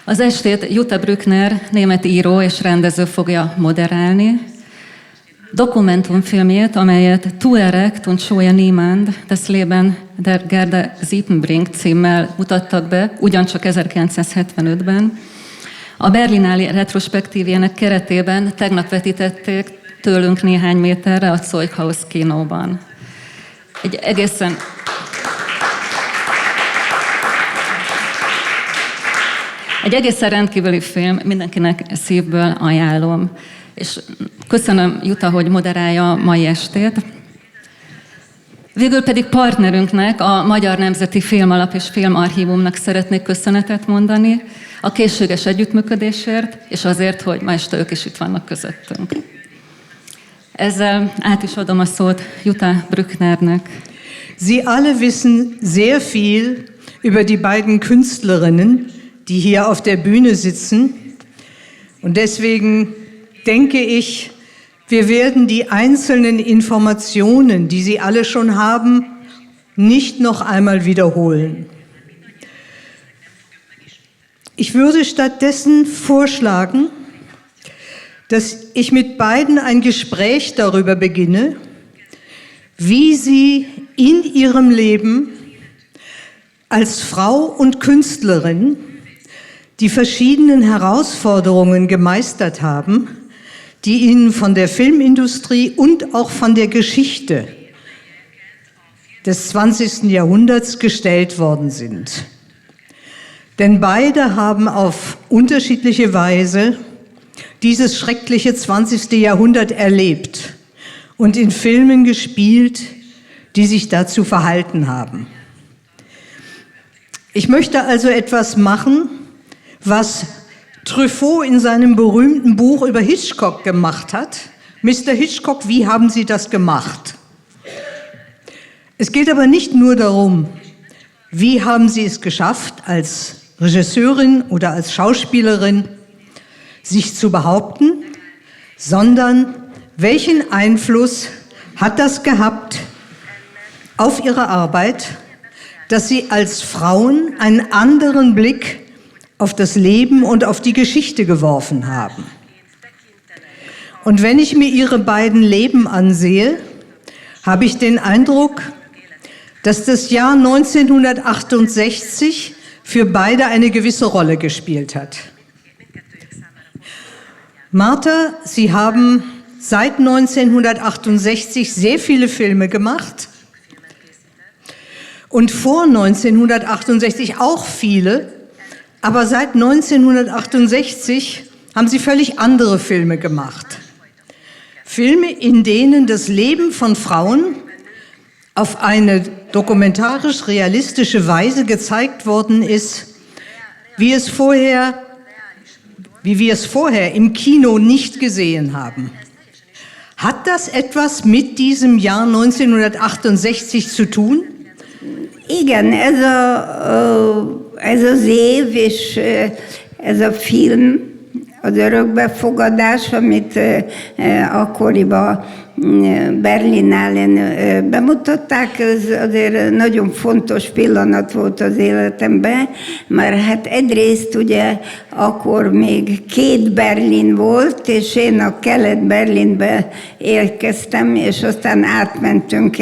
Az estét Jutta Brückner, német író és rendező fogja moderálni. Dokumentumfilmjét, amelyet Tu erect und schoje niemand, das Leben der Gerda Siepenbrink címmel mutattak be, ugyancsak 1975-ben. A Berlinale retrospektívjének keretében tegnap vetítették tőlünk néhány méterre a Zeughaus kínóban. Egy egészen rendkívüli film, mindenkinek szívből ajánlom. És köszönöm, Jutta, hogy moderálja a mai estét. Végül pedig partnerünknek, a Magyar Nemzeti Filmalap és Filmarchívumnak szeretnék köszönetet mondani a készséges együttműködésért, és azért, hogy ma este ők is itt vannak közöttünk. Ezzel át is adom a szót Jutta Brücknernek. Sie alle wissen sehr viel über die beiden Künstlerinnen, die hier auf der Bühne sitzen. Und deswegen denke ich, wir werden die einzelnen Informationen, die Sie alle schon haben, nicht noch einmal wiederholen. Ich würde stattdessen vorschlagen, dass ich mit beiden ein Gespräch darüber beginne, wie sie in ihrem Leben als Frau und Künstlerin die verschiedenen Herausforderungen gemeistert haben, die ihnen von der Filmindustrie und auch von der Geschichte des 20. Jahrhunderts gestellt worden sind. Denn beide haben auf unterschiedliche Weise dieses schreckliche 20. Jahrhundert erlebt und in Filmen gespielt, die sich dazu verhalten haben. Ich möchte also etwas machen, was Truffaut in seinem berühmten Buch über Hitchcock gemacht hat. Mr. Hitchcock, wie haben Sie das gemacht? Es geht aber nicht nur darum, wie haben Sie es geschafft, als Regisseurin oder als Schauspielerin sich zu behaupten, sondern welchen Einfluss hat das gehabt auf Ihre Arbeit, dass Sie als Frauen einen anderen Blick auf das Leben und auf die Geschichte geworfen haben. Und wenn ich mir Ihre beiden Leben ansehe, habe ich den Eindruck, dass das Jahr 1968 für beide eine gewisse Rolle gespielt hat. Martha, Sie haben seit 1968 sehr viele Filme gemacht und vor 1968 auch viele, aber seit 1968 haben Sie völlig andere Filme gemacht. Filme, in denen das Leben von Frauen auf eine dokumentarisch-realistische Weise gezeigt worden ist, wie wir es vorher im Kino nicht gesehen haben. Hat das etwas mit diesem Jahr 1968 zu tun? Igen, ez az év, és ez a film, az örökbefogadás, amit akkoriban Berlinalen bemutatták, ez azért nagyon fontos pillanat volt az életemben, mert hát egyrészt ugye akkor még 2 Berlin volt, és én a Kelet-Berlinbe érkeztem, és aztán átmentünk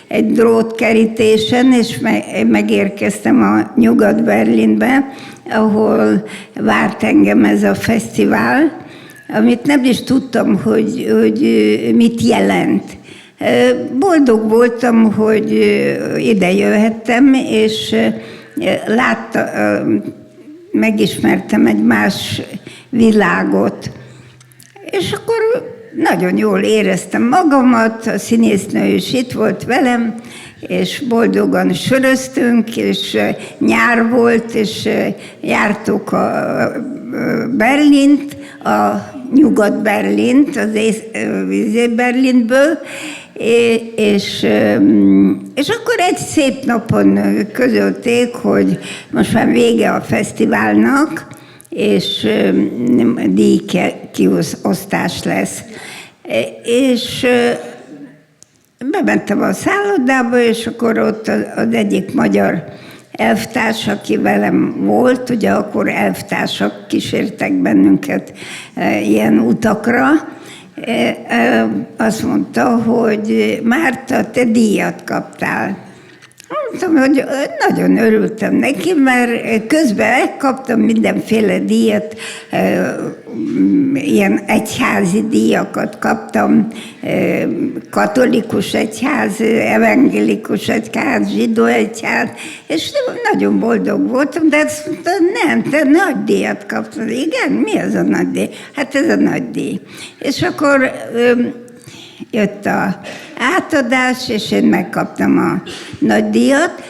egy drótkerítésen, és megérkeztem a Nyugat-Berlinbe, ahol várt engem ez a fesztivál, amit nem is tudtam, hogy mit jelent. Boldog voltam, hogy ide jöhettem, és megismertem egy más világot. És akkor nagyon jól éreztem magamat, a színésznő is itt volt velem, és boldogan söröztünk, és nyár volt, és jártuk a Berlint, a Nyugat-Berlint, az Berlinből, és akkor egy szép napon közölték, hogy most már vége a fesztiválnak, és díjkiosztás lesz. És bementem a szállodába, és akkor ott az egyik magyar elvtárs, aki velem volt, ugye akkor elvtársak kísértek bennünket ilyen utakra, azt mondta, hogy Márta, te díjat kaptál. Mondtam, hogy nagyon örültem neki, mert közben kaptam mindenféle díjat, ilyen egyházi díjakat kaptam, katolikus egyház, evangélikus egyház, zsidó egyház, és nagyon boldog voltam, de azt mondta, nem, te nagy díjat kaptad. Igen, mi az a nagy díj? Hát ez a nagy díj. És akkor jött a átadás, és én megkaptam a nagy díjat,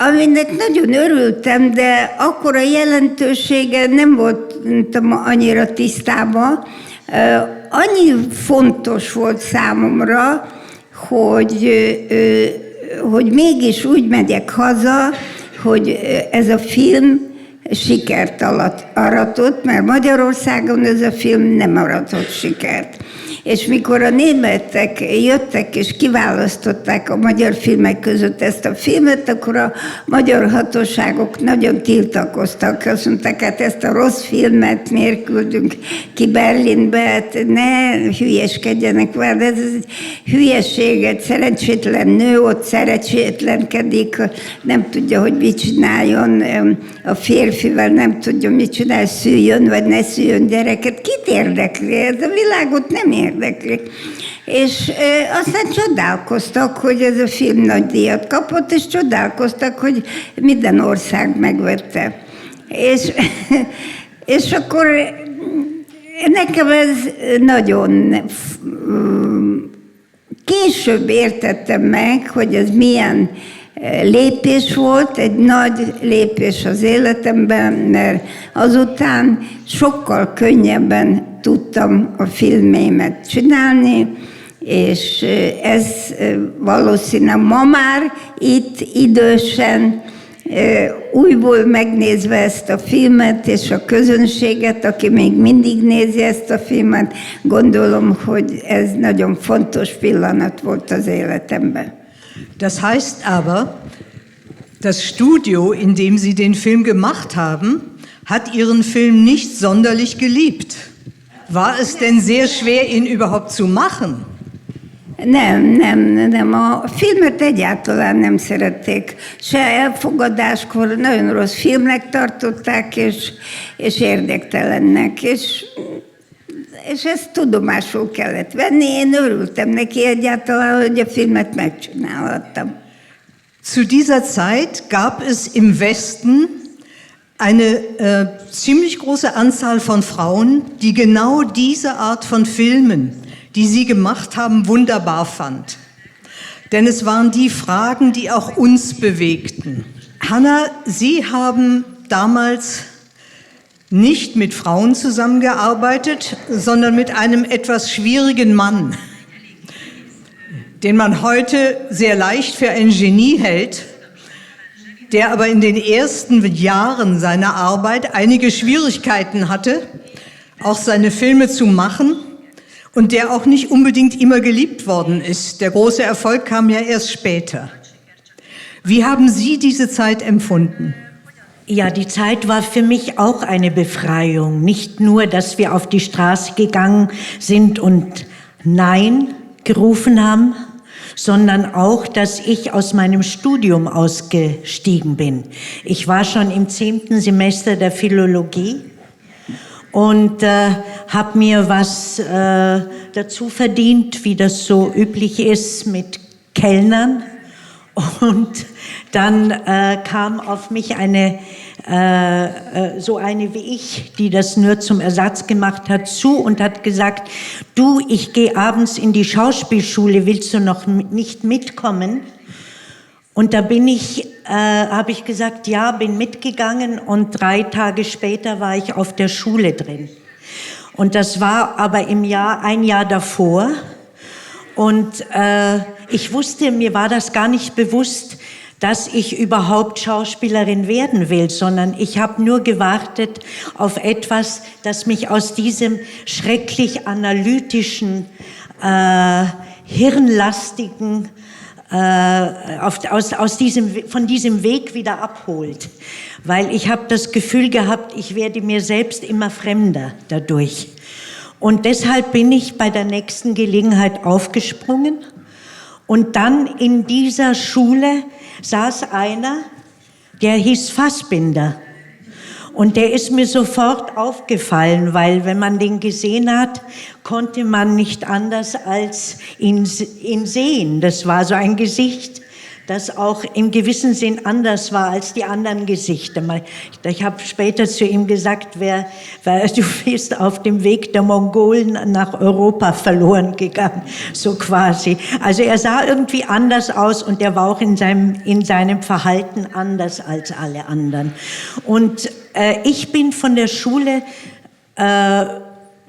aminek nagyon örültem, de akkor a jelentősége nem voltam annyira tisztában. Annyi fontos volt számomra, hogy mégis úgy megyek haza, hogy ez a film sikert aratott, mert Magyarországon ez a film nem aratott sikert. És mikor a németek jöttek és kiválasztották a magyar filmek között ezt a filmet, akkor a magyar hatóságok nagyon tiltakoztak. Azt mondták, hát ezt a rossz filmet miért küldünk ki Berlinbe, hát ne hülyeskedjenek már, ez hülyeség, egy szerencsétlen nő ott szerencsétlenkedik, nem tudja, hogy mit csináljon a férfivel, nem tudja, mit csinál, szüljön vagy ne szüljön gyereket. Kit érdekli? Ez a világot nem érdekli. És aztán csodálkoztak, hogy ez a film nagy díjat kapott, és csodálkoztak, hogy minden ország megvette. És akkor nekem ez nagyon később értettem meg, hogy ez milyen lépés volt, egy nagy lépés az életemben, mert azután sokkal könnyebben tudtam a filmémet csinálni, és ez valószínűleg ma már itt idősen, újból megnézve ezt a filmet, és a közönséget, aki még mindig nézi ezt a filmet, gondolom, hogy ez nagyon fontos pillanat volt az életemben. Das heißt aber, das Studio, in dem Sie den Film gemacht haben, hat Ihren Film nicht sonderlich geliebt. War es denn sehr schwer, ihn überhaupt zu machen? Nem. A filmet egyáltalán nem szerették. Se elfogadáskor nagyon rossz filmnek tartották, és érdektelennek. És ezt tudomásul kellett venni. Én örültem neki egyáltalán, hogy a filmet megcsinálhattam. Zu dieser Zeit gab es im Westen eine ziemlich große Anzahl von Frauen, die genau diese Art von Filmen, die sie gemacht haben, wunderbar fand. Denn es waren die Fragen, die auch uns bewegten. Hanna, Sie haben damals nicht mit Frauen zusammengearbeitet, sondern mit einem etwas schwierigen Mann, den man heute sehr leicht für ein Genie hält, der aber in den ersten Jahren seiner Arbeit einige Schwierigkeiten hatte, auch seine Filme zu machen und der auch nicht unbedingt immer geliebt worden ist. Der große Erfolg kam ja erst später. Wie haben Sie diese Zeit empfunden? Ja, die Zeit war für mich auch eine Befreiung. Nicht nur, dass wir auf die Straße gegangen sind und Nein gerufen haben, sondern auch, dass ich aus meinem Studium ausgestiegen bin. Ich war schon im 10. Semester der Philologie und habe mir was dazu verdient, wie das so üblich ist mit Kellnern. Und dann kam auf mich so eine wie ich, die das nur zum Ersatz gemacht hat, zu und hat gesagt, du, ich gehe abends in die Schauspielschule, willst du noch nicht mitkommen? Und da habe ich gesagt, ja, bin mitgegangen und 3 Tage später war ich auf der Schule drin. Und das war aber ein Jahr davor. Und ich wusste, mir war das gar nicht bewusst, dass ich überhaupt Schauspielerin werden will, sondern ich habe nur gewartet auf etwas, das mich aus diesem schrecklich analytischen, hirnlastigen von diesem Weg wieder abholt. Weil ich habe das Gefühl gehabt, ich werde mir selbst immer fremder dadurch. Und deshalb bin ich bei der nächsten Gelegenheit aufgesprungen. Und dann in dieser Schule saß einer, der hieß Fassbinder. Und der ist mir sofort aufgefallen, weil wenn man den gesehen hat, konnte man nicht anders als ihn sehen. Das war so ein Gesicht, das auch im gewissen Sinn anders war als die anderen Gesichter. Ich habe später zu ihm gesagt, du bist auf dem Weg der Mongolen nach Europa verloren gegangen, so quasi. Also er sah irgendwie anders aus und er war auch in seinem Verhalten anders als alle anderen. Und ich bin von der Schule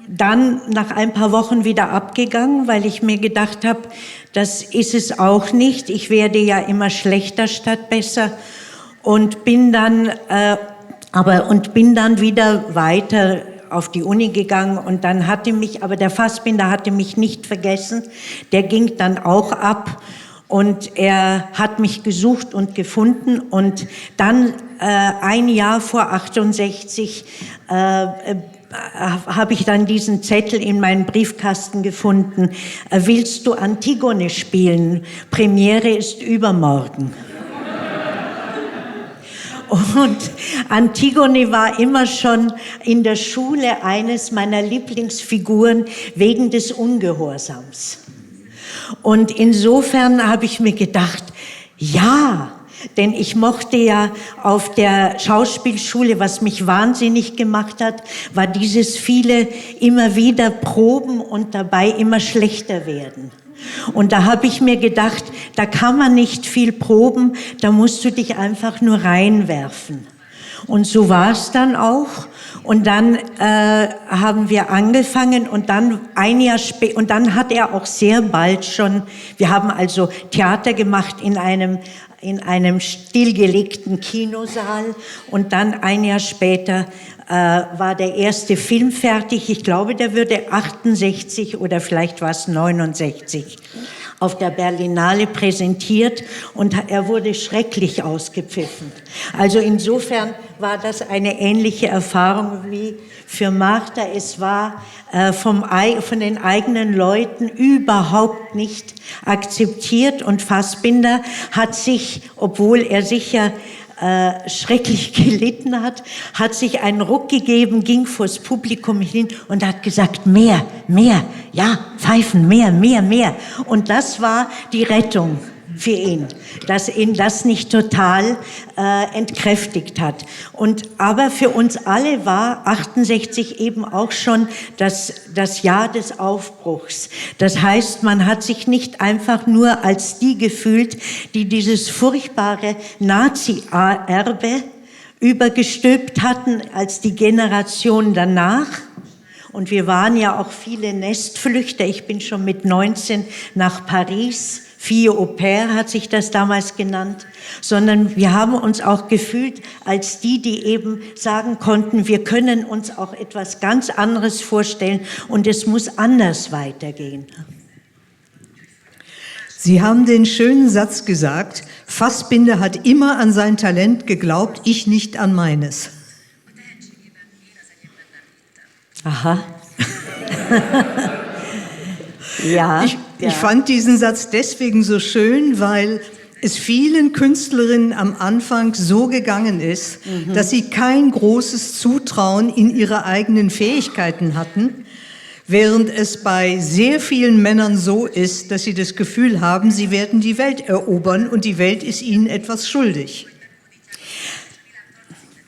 dann nach ein paar Wochen wieder abgegangen, weil ich mir gedacht habe, das ist es auch nicht. Ich werde ja immer schlechter statt besser und bin dann wieder weiter auf die Uni gegangen und dann aber der Fassbinder hatte mich nicht vergessen. Der ging dann auch ab und er hat mich gesucht und gefunden und dann ein Jahr vor 68 habe ich dann diesen Zettel in meinen Briefkasten gefunden. Willst du Antigone spielen? Premiere ist übermorgen. Und Antigone war immer schon in der Schule eines meiner Lieblingsfiguren wegen des Ungehorsams. Und insofern habe ich mir gedacht, ja, denn ich mochte ja auf der Schauspielschule, was mich wahnsinnig gemacht hat, war dieses viele immer wieder proben und dabei immer schlechter werden. Und da habe ich mir gedacht, da kann man nicht viel proben, da musst du dich einfach nur reinwerfen. Und so war es dann auch. Und dann haben wir angefangen und dann ein Jahr später, und dann hat er auch sehr bald schon, wir haben also Theater gemacht in einem stillgelegten Kinosaal und dann ein Jahr später war der erste Film fertig. Ich glaube, der würde 68 oder vielleicht war es 69 auf der Berlinale präsentiert und er wurde schrecklich ausgepfiffen. Also insofern war das eine ähnliche Erfahrung wie für Martha. Es war von den eigenen Leuten überhaupt nicht akzeptiert und Fassbinder hat sich, obwohl er sicher schrecklich gelitten hat sich einen Ruck gegeben, ging vors Publikum hin und hat gesagt, mehr, ja, pfeifen, mehr. Und das war die Rettung für ihn, dass ihn das nicht total entkräftigt hat. Aber für uns alle war 68 eben auch schon das Jahr des Aufbruchs. Das heißt, man hat sich nicht einfach nur als die gefühlt, die dieses furchtbare Nazi-Erbe übergestülpt hatten als die Generation danach. Und wir waren ja auch viele Nestflüchter. Ich bin schon mit 19 nach Paris. Fille au Pair hat sich das damals genannt, sondern wir haben uns auch gefühlt als die eben sagen konnten, wir können uns auch etwas ganz anderes vorstellen und es muss anders weitergehen. Sie haben den schönen Satz gesagt, Fassbinder hat immer an sein Talent geglaubt, ich nicht an meines. Aha. Ja. Ich fand diesen Satz deswegen so schön, weil es vielen Künstlerinnen am Anfang so gegangen ist, dass sie kein großes Zutrauen in ihre eigenen Fähigkeiten hatten, während es bei sehr vielen Männern so ist, dass sie das Gefühl haben, sie werden die Welt erobern und die Welt ist ihnen etwas schuldig.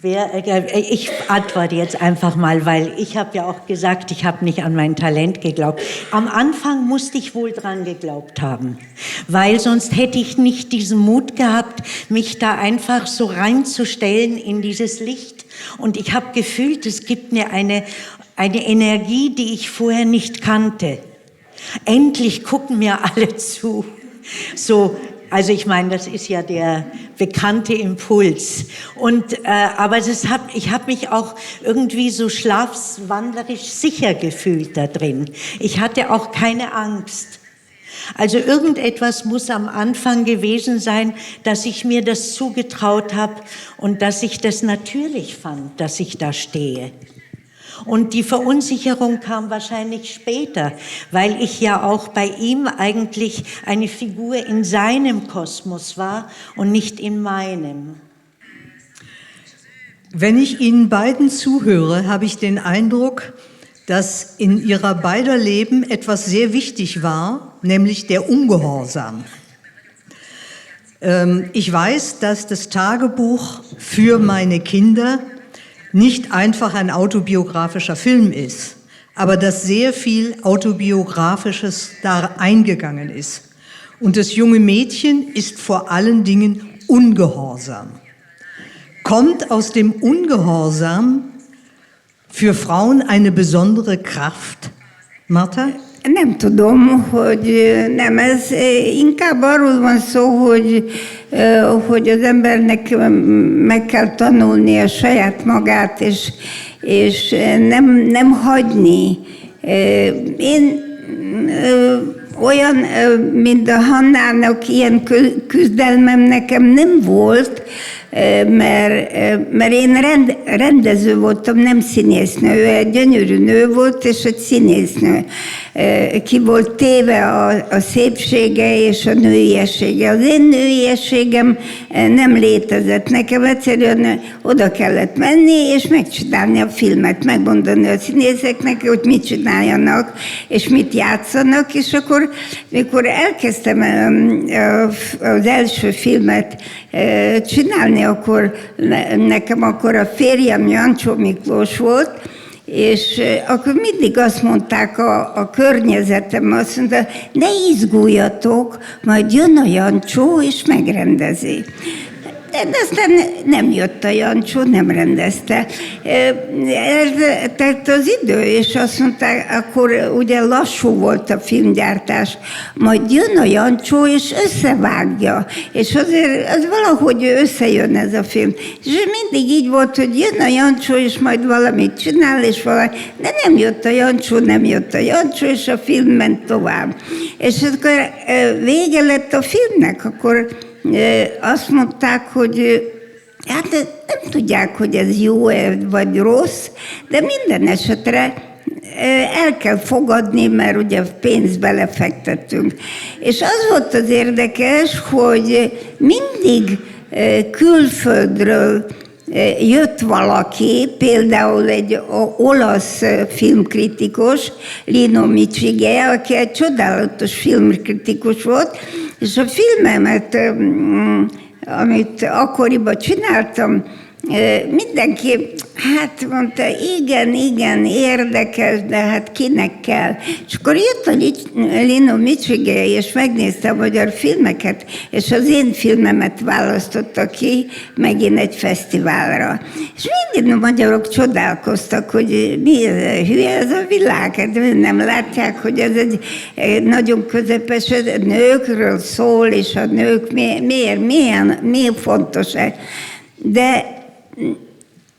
Ich antworte jetzt einfach mal, weil ich habe ja auch gesagt, ich habe nicht an mein Talent geglaubt. Am Anfang musste ich wohl dran geglaubt haben, weil sonst hätte ich nicht diesen Mut gehabt, mich da einfach so reinzustellen in dieses Licht. Und ich habe gefühlt, es gibt mir eine Energie, die ich vorher nicht kannte. Endlich gucken mir alle zu. So. Also ich meine, das ist ja der bekannte Impuls. Aber ich habe mich auch irgendwie so schlafwandlerisch sicher gefühlt da drin. Ich hatte auch keine Angst. Also irgendetwas muss am Anfang gewesen sein, dass ich mir das zugetraut habe und dass ich das natürlich fand, dass ich da stehe. Und die Verunsicherung kam wahrscheinlich später, weil ich ja auch bei ihm eigentlich eine Figur in seinem Kosmos war und nicht in meinem. Wenn ich Ihnen beiden zuhöre, habe ich den Eindruck, dass in ihrer beider Leben etwas sehr wichtig war, nämlich der Ungehorsam. Ich weiß, dass das Tagebuch für meine Kinder nicht einfach ein autobiografischer Film ist, aber dass sehr viel Autobiografisches da eingegangen ist. Und das junge Mädchen ist vor allen Dingen ungehorsam. Kommt aus dem Ungehorsam für Frauen eine besondere Kraft? Martha? Nem tudom, hogy nem, ez inkább arról van szó, hogy az embernek meg kell tanulnia saját magát, és nem hagyni. Én olyan, mint a Hannának, ilyen küzdelmem nekem nem volt, mert én rendező voltam, nem színésznő. Ő egy gyönyörű nő volt, és egy színésznő. Ki volt téve a szépsége és a nőiessége. Az én nőiességem nem létezett. Nekem egyszerűen oda kellett menni, és megcsinálni a filmet, megmondani a színészeknek, hogy mit csináljanak, és mit játszanak, és akkor, mikor elkezdtem az első filmet csinálni, akkor nekem akkor a férjem Jancsó Miklós volt, és akkor mindig azt mondták a környezetem, azt mondta, ne izguljatok, majd jön a Jancsó, és megrendezi. De aztán nem jött a Jancsó, nem rendezte. Tehát az idő, és azt mondták, akkor ugye lassú volt a filmgyártás, majd jön a Jancsó, és összevágja. És azért az valahogy összejön ez a film. És mindig így volt, hogy jön a Jancsó, és majd valamit csinál, és valami. De nem jött a Jancsó, nem jött a Jancsó, és a film ment tovább. És akkor vége lett a filmnek, akkor azt mondták, hogy hát nem tudják, hogy ez jó vagy rossz, de minden esetre el kell fogadni, mert ugye pénzt belefektettünk. És az volt az érdekes, hogy mindig külföldről jött valaki, például egy olasz filmkritikus, Lino Michige, aki egy csodálatos filmkritikus volt, és a filmemet, amit akkoriban csináltam, mindenki, hát mondta, igen, érdekes, de hát kinek kell. És akkor jött a Lino Michige, és megnézte a magyar filmeket, és az én filmemet választotta ki megint egy fesztiválra. És mindig a magyarok csodálkoztak, hogy mi ez, hülye ez a világ, hát nem látják, hogy ez egy nagyon közepes, nőkről szól, és a nők miért fontos. De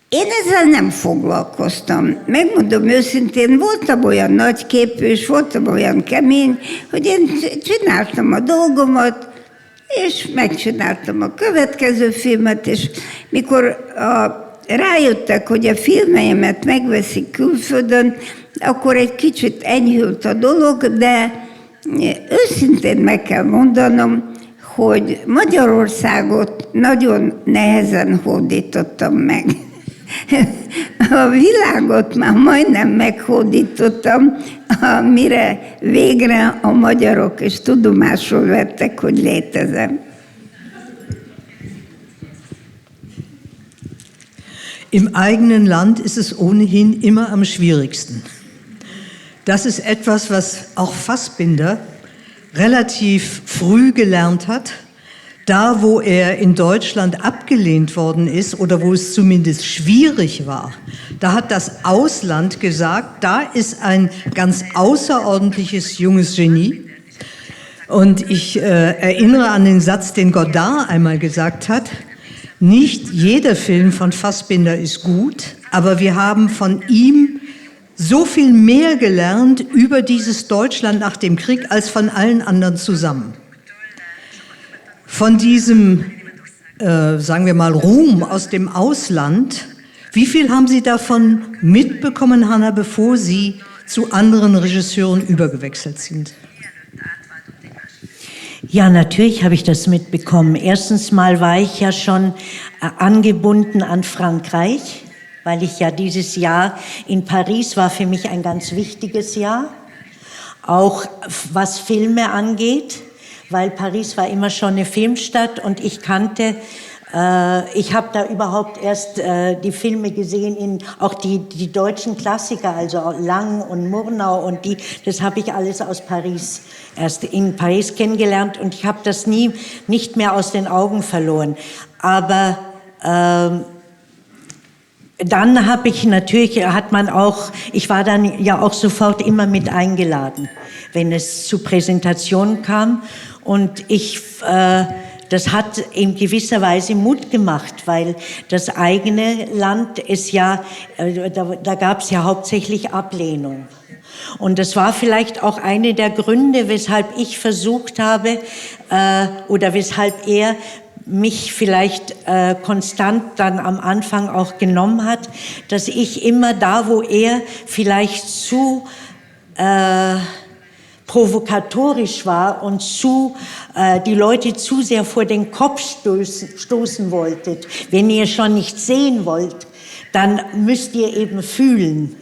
én ezzel nem foglalkoztam. Megmondom őszintén, voltam olyan nagyképű, és voltam olyan kemény, hogy én csináltam a dolgomat, és megcsináltam a következő filmet, és mikor rájöttek, hogy a filmeimet megveszik külföldön, akkor egy kicsit enyhült a dolog, de őszintén meg kell mondanom, hogy Magyarországot nagyon nehezen hódítottam meg. A világot már majdnem meghódítottam, amire végre a magyarok is tudomásul vettek, hogy létezem. Im eigenen Land ist es ohnehin immer am schwierigsten. Das ist etwas, was auch Fassbinder relativ früh gelernt hat, da wo er in Deutschland abgelehnt worden ist oder wo es zumindest schwierig war. Da hat das Ausland gesagt, da ist ein ganz außerordentliches junges Genie. Und ich erinnere an den Satz, den Godard einmal gesagt hat, nicht jeder Film von Fassbinder ist gut, aber wir haben von ihm so viel mehr gelernt über dieses Deutschland nach dem Krieg als von allen anderen zusammen. Von diesem, sagen wir mal, Ruhm aus dem Ausland, wie viel haben Sie davon mitbekommen, Hanna, bevor Sie zu anderen Regisseuren übergewechselt sind? Ja, natürlich habe ich das mitbekommen. Erstens mal war ich ja schon angebunden an Frankreich, weil ich ja dieses Jahr in Paris war für mich ein ganz wichtiges Jahr, auch was Filme angeht, weil Paris war immer schon eine Filmstadt und ich habe da überhaupt erst die Filme gesehen, auch die deutschen Klassiker, also Lang und Murnau und das habe ich alles aus Paris, erst in Paris kennengelernt und ich habe das nicht mehr aus den Augen verloren. Aber dann ich war dann ja auch sofort immer mit eingeladen, wenn es zu Präsentationen kam und das hat in gewisser Weise Mut gemacht, weil das eigene Land ist ja, da gab es ja hauptsächlich Ablehnung. Und das war vielleicht auch eine der Gründe, weshalb ich versucht habe, oder weshalb er mich vielleicht konstant dann am Anfang auch genommen hat, dass ich immer da, wo er vielleicht zu provokatorisch war und die Leute zu sehr vor den Kopf stoßen wolltet. Wenn ihr schon nicht sehen wollt, dann müsst ihr eben fühlen.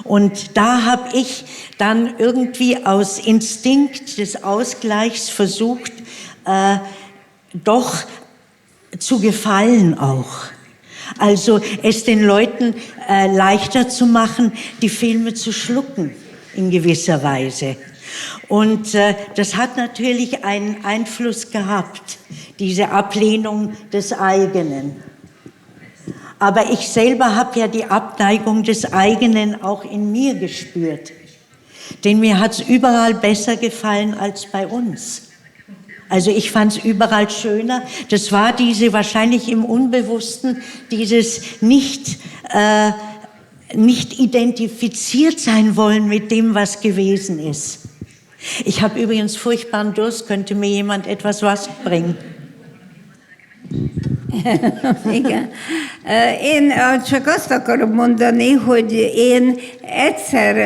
Und da habe ich dann irgendwie aus Instinkt des Ausgleichs versucht, doch zu gefallen auch. Also es den Leuten leichter zu machen, die Filme zu schlucken in gewisser Weise. Und das hat natürlich einen Einfluss gehabt, diese Ablehnung des eigenen. Aber ich selber habe ja die Abneigung des eigenen auch in mir gespürt. Denn mir hat es überall besser gefallen als bei uns. Also ich fand es überall schöner. Das war wahrscheinlich im Unbewussten, dieses nicht identifiziert sein wollen mit dem, was gewesen ist. Ich habe übrigens furchtbaren Durst. Könnte mir jemand etwas Wasser bringen? Igen. Én csak azt akarom mondani, hogy én egyszer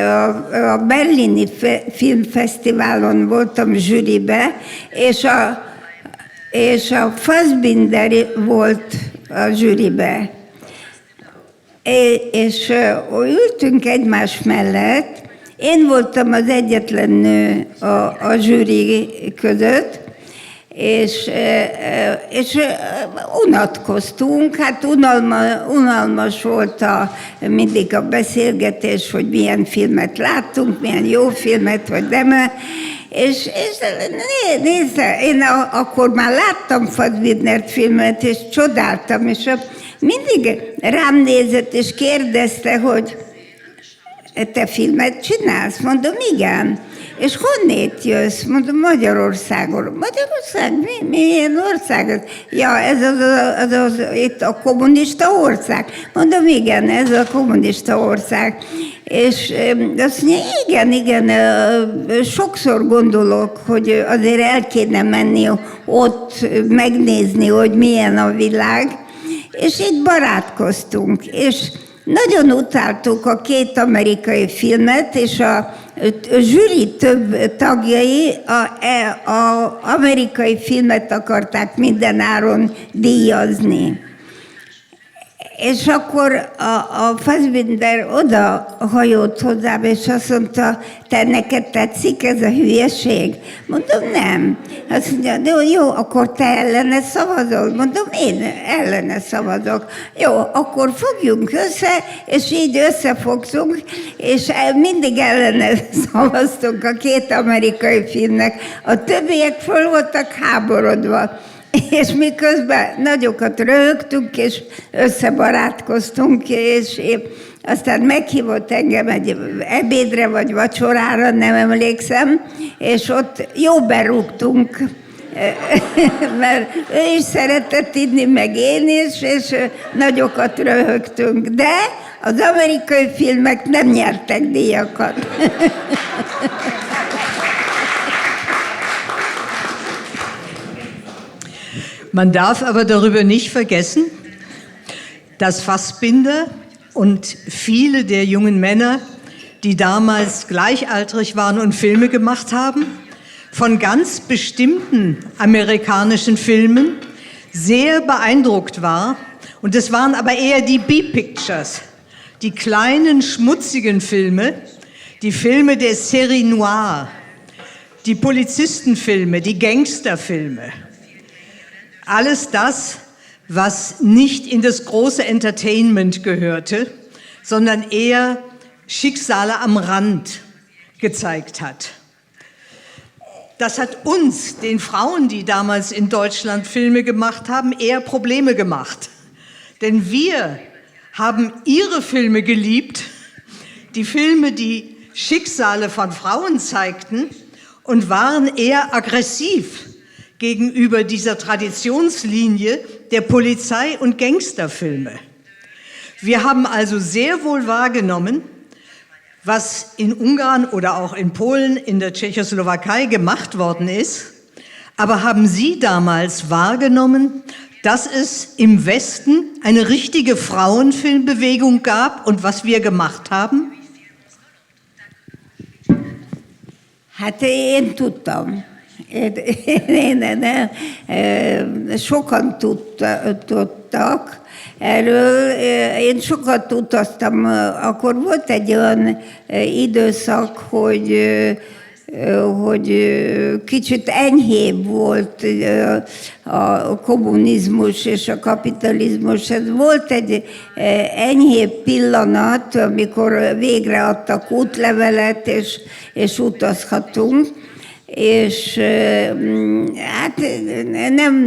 a Berlini Filmfesztiválon voltam zsűribe, és a Fassbinder volt a zsűribe. És ültünk egymás mellett. Én voltam az egyetlen nő a zsűri között, és unatkoztunk, hát unalmas volt mindig a beszélgetés, hogy milyen filmet láttunk, milyen jó filmet, vagy nem. És nézze, én akkor már láttam Fassbindert filmet, és csodáltam, és mindig rám nézett, és kérdezte, hogy te filmet csinálsz? Mondom, igen. És honnét jössz? Mondom, Magyarországon. Magyarország? Milyen ország ez? Ja, ez itt a kommunista ország. Mondom, igen, ez a kommunista ország. És azt mondja, igen, sokszor gondolok, hogy azért el kéne menni ott megnézni, hogy milyen a világ. És itt barátkoztunk, és nagyon utáltuk a két amerikai filmet, és a zsűri több tagjai az amerikai filmet akarták mindenáron díjazni. És akkor a Fassbinder oda hajolt hozzám, és azt mondta, te neked tetszik ez a hülyeség? Mondom, nem. Azt mondja, de jó, akkor te ellene szavazol? Mondom, én ellene szavazok. Jó, akkor fogjunk össze, és így összefogtunk, és mindig ellene szavaztunk a két amerikai filmnek. A többiek föl voltak háborodva. És miközben nagyokat röhögtünk, és összebarátkoztunk, és aztán meghívott engem egy ebédre vagy vacsorára, nem emlékszem, és ott jó berúgtunk mert ő is szeretett inni, meg én is, és nagyokat röhögtünk. De az amerikai filmek nem nyertek díjakat. Man darf aber darüber nicht vergessen, dass Fassbinder und viele der jungen Männer, die damals gleichaltrig waren und Filme gemacht haben, von ganz bestimmten amerikanischen Filmen sehr beeindruckt war. Und es waren aber eher die B-Pictures, die kleinen, schmutzigen Filme, die Filme der Série Noire, die Polizistenfilme, die Gangsterfilme. Alles das, was nicht in das große Entertainment gehörte, sondern eher Schicksale am Rand gezeigt hat. Das hat uns, den Frauen, die damals in Deutschland Filme gemacht haben, eher Probleme gemacht. Denn wir haben ihre Filme geliebt, die Filme, die Schicksale von Frauen zeigten, und waren eher aggressiv gegenüber dieser Traditionslinie der Polizei- und Gangsterfilme. Wir haben also sehr wohl wahrgenommen, was in Ungarn oder auch in Polen, in der Tschechoslowakei gemacht worden ist, aber haben Sie damals wahrgenommen, dass es im Westen eine richtige Frauenfilmbewegung gab und was wir gemacht haben? Hát én tudtam. Sokan tudtak erről. Én sokat utaztam. Akkor volt egy olyan időszak, hogy kicsit enyhébb volt a kommunizmus és a kapitalizmus. Ez volt egy enyhébb pillanat, amikor végre adtak útlevelet, és utazhatunk. És hát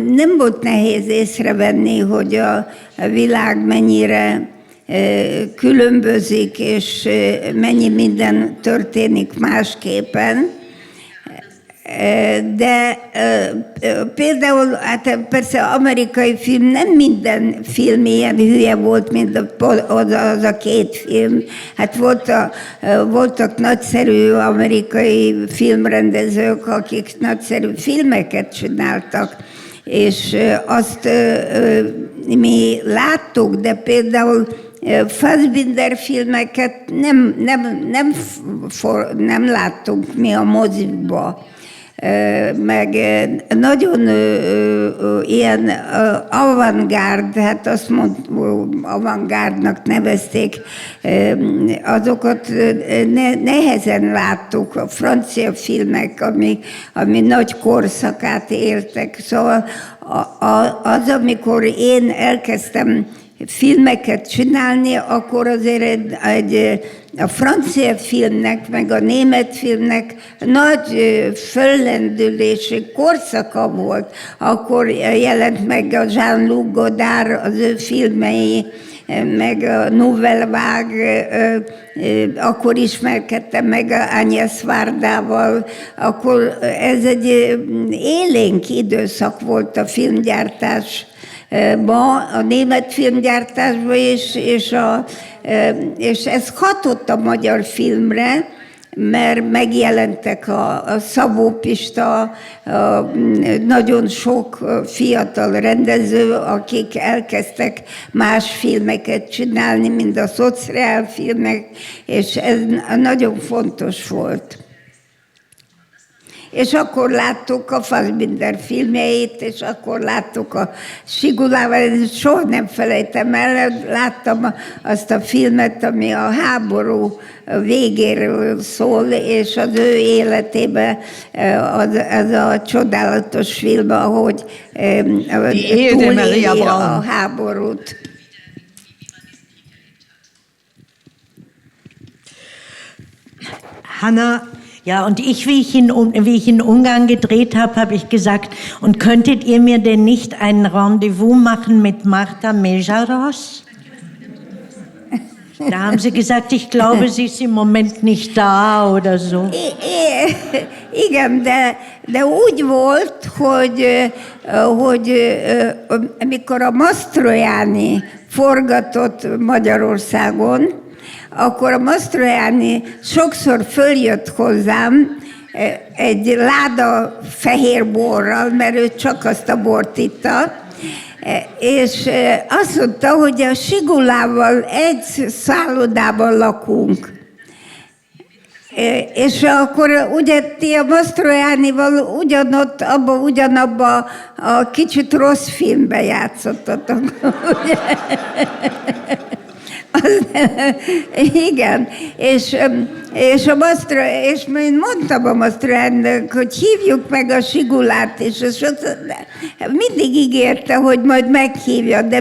nem volt nehéz észrevenni, hogy a világ mennyire különbözik, és mennyi minden történik másképpen. De például, hát persze amerikai film, nem minden film ilyen hülye volt, mint az a két film. Hát voltak nagyszerű amerikai filmrendezők, akik nagyszerű filmeket csináltak, és azt mi láttuk, de például Fassbinder filmeket nem láttunk mi a mozikba. Meg nagyon ilyen avantgárd, hát azt avantgárdnak nevezték, azokat nehezen láttuk, a francia filmek, ami nagy korszakát éltek. Szóval az, amikor én elkezdtem filmeket csinálni, akkor azért a francia filmnek, meg a német filmnek nagy föllendülési korszaka volt. Akkor jelent meg a Jean-Luc Godard, az ő filmei, meg a Nouvelle Vague, akkor ismerkedtem meg Agnes Vardával, akkor ez egy élénk időszak volt a filmgyártás. A német filmgyártásban is, és ez hatott a magyar filmre, mert megjelentek a Szabó Pista, nagyon sok fiatal rendező, akik elkezdtek más filmeket csinálni, mint a szociál filmek, és ez nagyon fontos volt. És akkor láttuk a Fassbinder filmjeit, és akkor láttuk a Sigulával, soha nem felejtem el, láttam azt a filmet, ami a háború végéről szól, és az ő életében az a csodálatos film, ahogy túléli a háborút. Hanna. Ja, und wie ich in Ungarn gedreht habe, habe ich gesagt, und könntet ihr mir denn nicht ein Rendezvous machen mit Marta Mészáros? Da haben sie gesagt, ich glaube, sie ist im Moment nicht da oder so. Igen, de úgy volt, hogy amikor a Mastroianni forgatott Magyarországon, akkor a Mastroianni sokszor följött hozzám egy láda fehér borral, mert ő csak azt a bort itta, és azt mondta, hogy a Sigulával egy szállodában lakunk. És akkor ugye ti a Mastroiannival ugyanabba a kicsit rossz filmben játszottatok. Igen, és én mondtam a Mastroianninak, hogy hívjuk meg a Sigulát, és mindig ígérte, hogy majd meghívja, de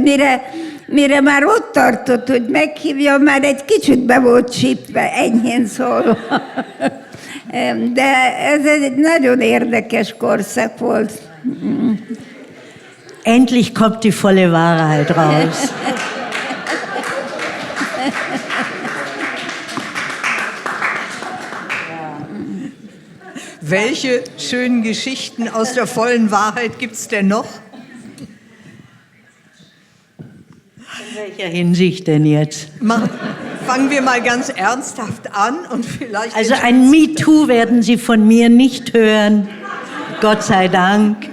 mire már ott tartott, hogy meghívja, már egy kicsit be volt csípve, enyhén szólva. De ez egy nagyon érdekes korszak volt. Endlich kommt die volle Wahrheit raus. Welche schönen Geschichten aus der vollen Wahrheit gibt es denn noch? In welcher Hinsicht denn jetzt? Fangen wir mal ganz ernsthaft an und vielleicht... Also ein MeToo werden Sie von mir nicht hören, Gott sei Dank.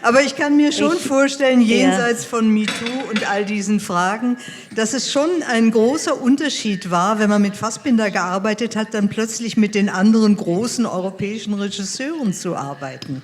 Aber ich kann mir schon vorstellen, jenseits von MeToo und all diesen Fragen, dass es schon ein großer Unterschied war, wenn man mit Fassbinder gearbeitet hat, dann plötzlich mit den anderen großen europäischen Regisseuren zu arbeiten.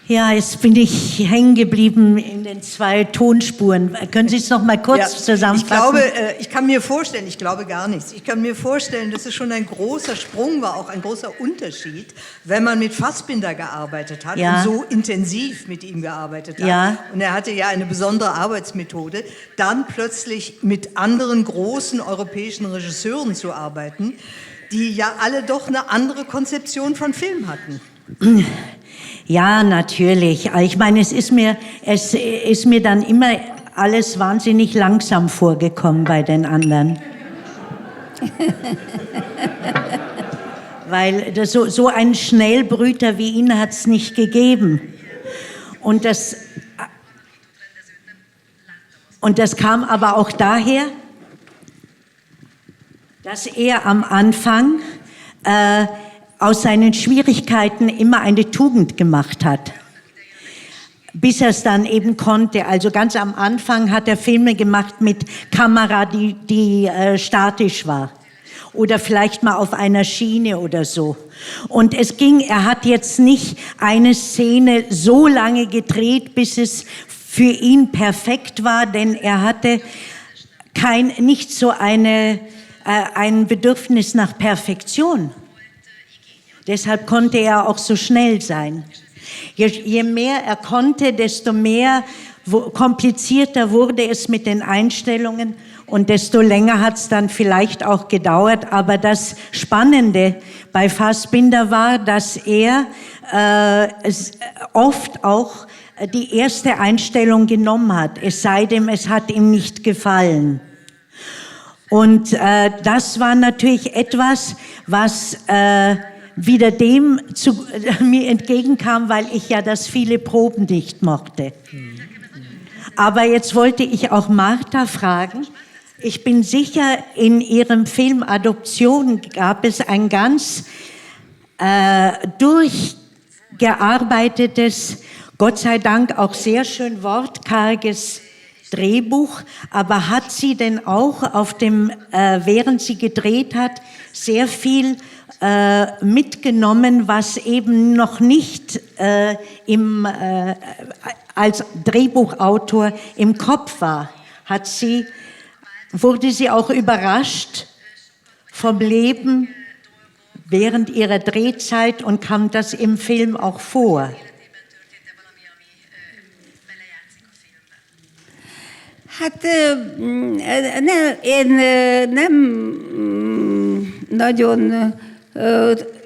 Ja, jetzt bin ich hängen geblieben in den 2 Tonspuren. Können Sie es noch mal kurz zusammenfassen? Ich kann mir vorstellen, ich glaube gar nichts, ich kann mir vorstellen, dass es schon ein großer Sprung war, auch ein großer Unterschied, wenn man mit Fassbinder gearbeitet hat und so intensiv mit ihm gearbeitet hat. Ja. Und er hatte ja eine besondere Arbeitsmethode, dann plötzlich mit anderen großen europäischen Regisseuren zu arbeiten, die ja alle doch eine andere Konzeption von Film hatten. Ja, natürlich. Ich meine, es ist mir dann immer alles wahnsinnig langsam vorgekommen bei den anderen. Weil so einen Schnellbrüter wie ihn hat es nicht gegeben. Und das kam aber auch daher, dass er am Anfang aus seinen Schwierigkeiten immer eine Tugend gemacht hat, bis er es dann eben konnte. Also ganz am Anfang hat er Filme gemacht mit Kamera, die statisch war oder vielleicht mal auf einer Schiene oder so. Und er hat jetzt nicht eine Szene so lange gedreht, bis es für ihn perfekt war, denn er hatte nicht so ein Bedürfnis nach Perfektion. Deshalb konnte er auch so schnell sein. Je mehr er konnte, desto mehr komplizierter wurde es mit den Einstellungen und desto länger hat es dann vielleicht auch gedauert. Aber das Spannende bei Fassbinder war, dass er oft auch die erste Einstellung genommen hat, es sei denn, es hat ihm nicht gefallen. Und das war natürlich etwas, was wieder dem mir entgegenkam, weil ich ja das viele Proben nicht mochte. Aber jetzt wollte ich auch Martha fragen. Ich bin sicher, in ihrem Film Adoption gab es ein ganz durchgearbeitetes, Gott sei Dank auch sehr schön wortkarges Drehbuch. Aber hat sie denn auch während sie gedreht hat, sehr viel mitgenommen, was eben noch nicht als Drehbuchautor im Kopf war? Wurde sie auch überrascht vom Leben während ihrer Drehzeit und kam das im Film auch vor? Hát én nem nagyon,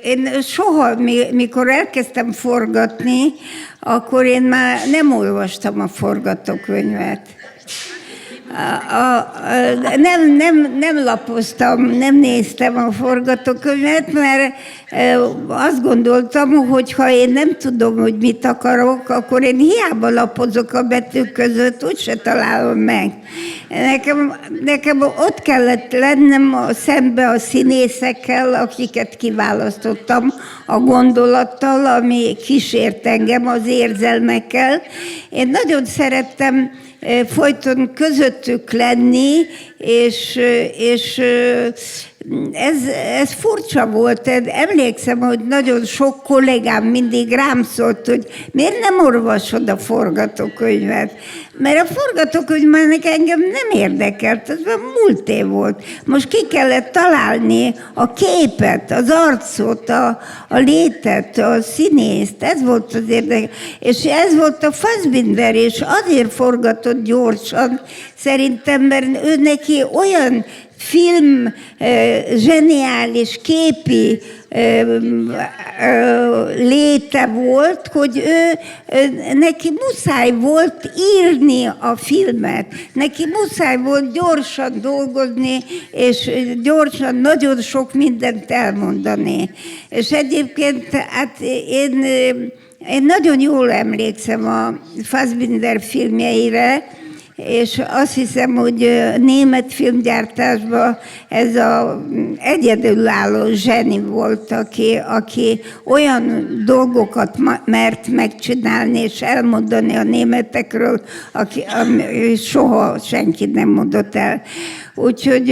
én soha, mikor elkezdtem forgatni, akkor én már nem olvastam a forgatókönyvet. nem lapoztam, nem néztem a forgatókönyvet, mert azt gondoltam, hogy ha én nem tudom, hogy mit akarok, akkor én hiába lapozok a betűk között, úgyse találom meg. Nekem ott kellett lennem szembe a színészekkel, akiket kiválasztottam, a gondolattal, ami kísért engem, az érzelmekkel. Én nagyon szerettem folyton közöttük lenni, és ez furcsa volt. Emlékszem, hogy nagyon sok kollégám mindig rám szólt, hogy miért nem olvasod a forgatókönyvet. Mert a forgatókönyvnek engem nem érdekelt, ez már múlt év volt. Most ki kellett találni a képet, az arcot, a létet, a színészt, ez volt az érdekes. És ez volt a Fassbinder, és azért forgatott gyorsan, szerintem, mert ő neki olyan film, zseniális képi léte volt, hogy neki muszáj volt írni a filmet, neki muszáj volt gyorsan dolgozni, és gyorsan nagyon sok mindent elmondani. És egyébként hát én nagyon jól emlékszem a Fassbinder filmjeire, és azt hiszem, hogy német filmgyártásban ez az egyedülálló zseni volt, aki olyan dolgokat mert megcsinálni és elmondani a németekről, ami soha senki nem mondott el. Úgyhogy,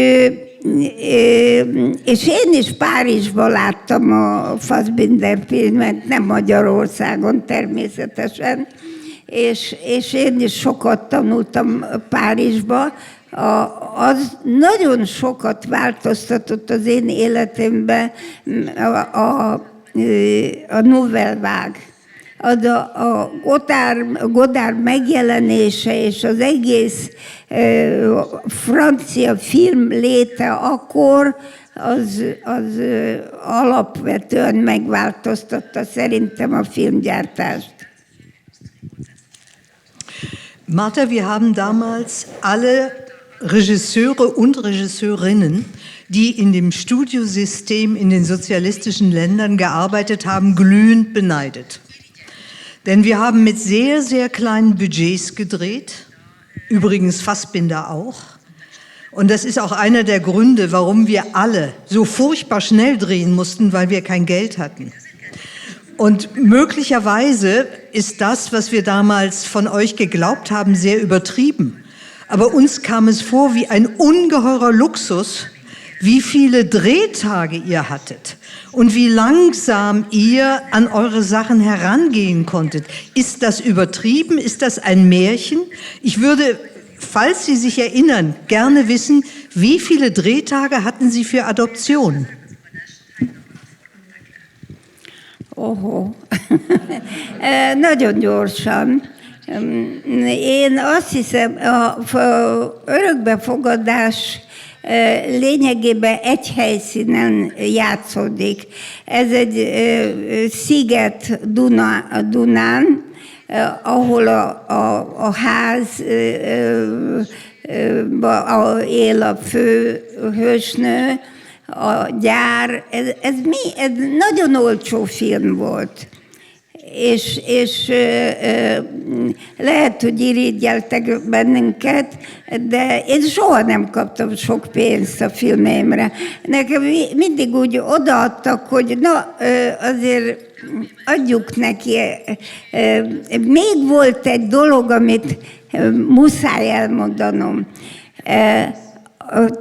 és én is Párizsban láttam a Fassbinder filmet, nem Magyarországon természetesen, és én is sokat tanultam Párizsba. Az nagyon sokat változtatott az én életemben a Nouvelle Vague. A Godard megjelenése és az egész francia film léte akkor az alapvetően megváltoztatta szerintem a filmgyártást. Martha, wir haben damals alle Regisseure und Regisseurinnen, die in dem Studiosystem in den sozialistischen Ländern gearbeitet haben, glühend beneidet. Denn wir haben mit sehr, sehr kleinen Budgets gedreht, übrigens Fassbinder auch. Und das ist auch einer der Gründe, warum wir alle so furchtbar schnell drehen mussten, weil wir kein Geld hatten. Und möglicherweise ist das, was wir damals von euch geglaubt haben, sehr übertrieben. Aber uns kam es vor wie ein ungeheurer Luxus, wie viele Drehtage ihr hattet und wie langsam ihr an eure Sachen herangehen konntet. Ist das übertrieben? Ist das ein Märchen? Ich würde, falls Sie sich erinnern, gerne wissen, wie viele Drehtage hatten Sie für Adoption? Nagyon gyorsan. Én azt hiszem, a örökbefogadás lényegében egy helyszínen játszódik. Ez egy sziget Dunán, ahol a ház él a fő hősnő, a gyár, ez nagyon olcsó film volt. És lehet, hogy irigyeltek bennünket, de én soha nem kaptam sok pénzt a filmeimre. Nekem mindig úgy odaadtak, hogy na, azért adjuk neki. Még volt egy dolog, amit muszáj elmondanom.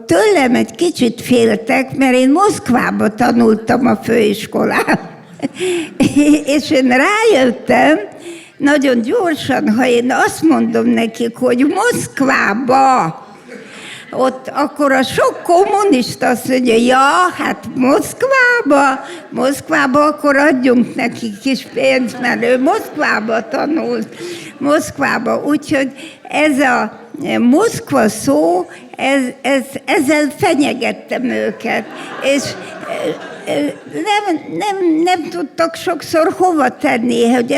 Tőlem egy kicsit féltek, mert én Moszkvába tanultam a főiskolán. És én rájöttem nagyon gyorsan, ha én azt mondom nekik, hogy Moszkvába, ott akkor a sok kommunista azt mondja, ja, hát Moszkvába, akkor adjunk neki kis pénzt, mert ő Moszkvába tanult. Moszkvába, úgyhogy ez a Moszkva szó, ezzel fenyegettem őket. És nem tudtak sokszor hova tenni, hogy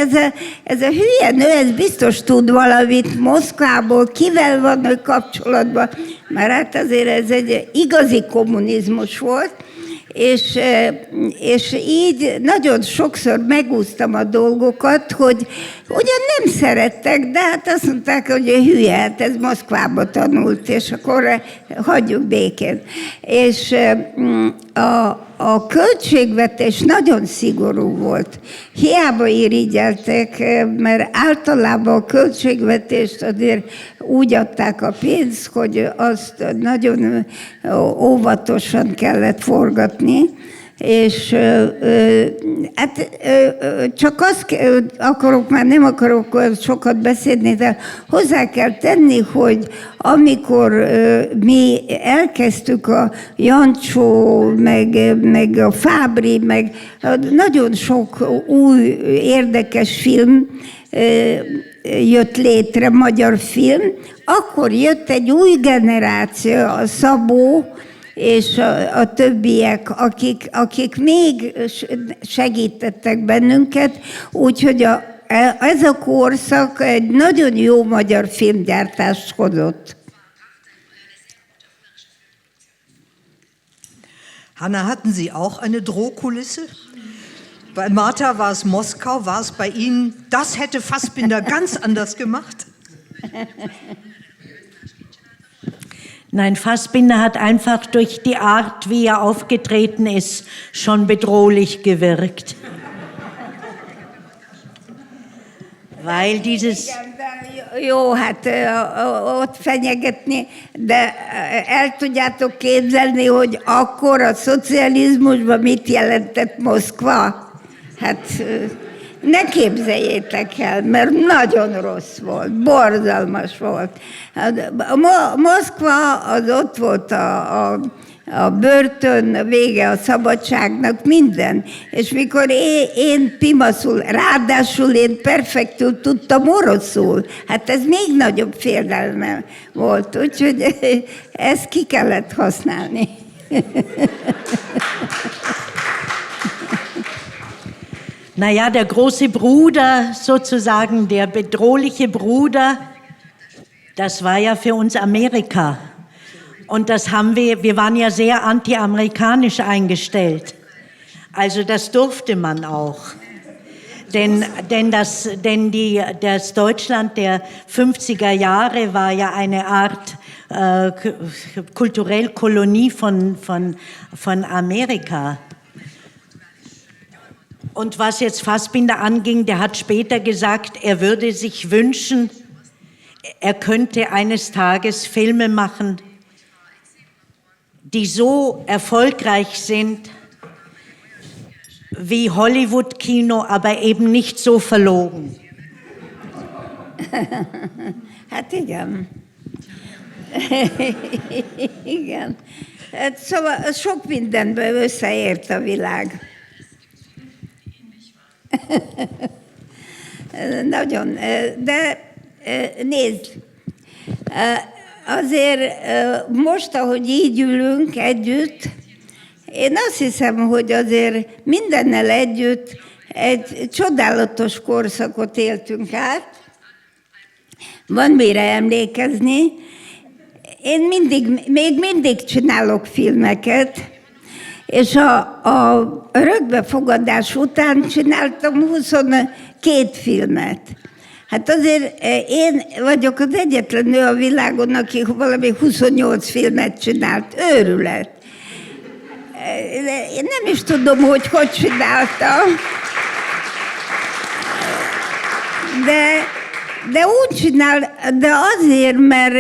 ez a hülye nő, ez biztos tud valamit Moszkvából, kivel van ő kapcsolatban, mert hát azért ez egy igazi kommunizmus volt, és így nagyon sokszor megúsztam a dolgokat, hogy ugyan nem szerettek, de hát azt mondták, hogy hülye, hát ez Moszkvába tanult, és akkor hagyjuk békén. És a költségvetés nagyon szigorú volt. Hiába irigyeltek, mert általában a költségvetést azért úgy adták a pénzt, hogy azt nagyon óvatosan kellett forgatni, és hát csak azt akarok, már nem akarok sokat beszélni, de hozzá kell tenni, hogy amikor mi elkezdtük a Jancsó, meg a Fábri, meg nagyon sok új érdekes film jött létre, magyar film, akkor jött egy új generáció, a Szabó, és a többiek, akik még segítettek bennünket, úgyhogy ez a korszak egy nagyon jó magyar filmgyártást hozott. Hanna, hatten Sie auch eine Drohkulisse? Bei Martha war es Moskau, war es bei Ihnen, das hätte Fassbinder ganz anders gemacht? Nein, Fassbinder hat einfach durch die Art, wie er aufgetreten ist, schon bedrohlich gewirkt. Weil dieses... Jó, hát ott fenyegetni, de el tudjátok képzelni, hogy akkor a szocializmusban mit jelentett Moszkva? Hát ne képzeljétek el, mert nagyon rossz volt, borzalmas volt. Moszkva az ott volt a börtön, vége a szabadságnak, minden. És mikor én pimaszul, ráadásul én perfektül tudtam oroszul, hát ez még nagyobb félelme volt, úgyhogy ezt ki kellett használni. Naja, der große Bruder, sozusagen der bedrohliche Bruder, das war ja für uns Amerika. Und das haben wir waren ja sehr anti-amerikanisch eingestellt. Also das durfte man auch. Denn das Deutschland der 50er Jahre war ja eine Art kulturelle Kolonie von Amerika. Und was jetzt Fassbinder anging, der hat später gesagt, er würde sich wünschen, er könnte eines Tages Filme machen, die so erfolgreich sind wie Hollywood-Kino, aber eben nicht so verlogen. Hát igen. Igen. Hát szóval sok mindenben összeért a világ. Nagyon. De nézd, azért most, ahogy így ülünk együtt, én azt hiszem, hogy azért mindennel együtt egy csodálatos korszakot éltünk át. Van mire emlékezni. Én még mindig csinálok filmeket, és a örökbefogadás után csináltam 22 filmet. Hát azért én vagyok az egyetlen nő a világon, aki valami 28 filmet csinált. Őrület. Én nem is tudom, hogy csináltam. De úgy csinál, de azért, mert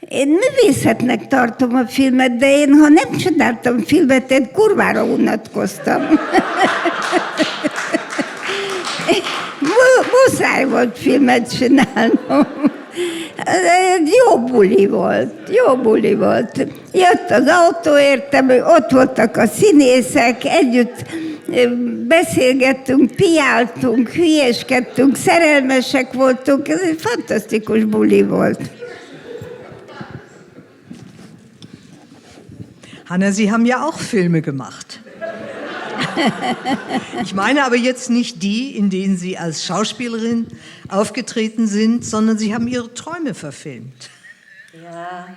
én művészetnek tartom a filmet, de én, ha nem csináltam filmet, én kurvára unatkoztam. Muszáj volt filmet csinálnom. Jó buli volt. Jött az autó, értem, ott voltak a színészek, együtt beszélgettünk, piáltunk, hülyeskedtünk, szerelmesek voltunk, ez egy fantasztikus buli volt. Hanna, Sie haben ja auch Filme gemacht. Ich meine aber jetzt nicht die, in denen Sie als Schauspielerin aufgetreten sind, sondern Sie haben Ihre Träume verfilmt. Ja.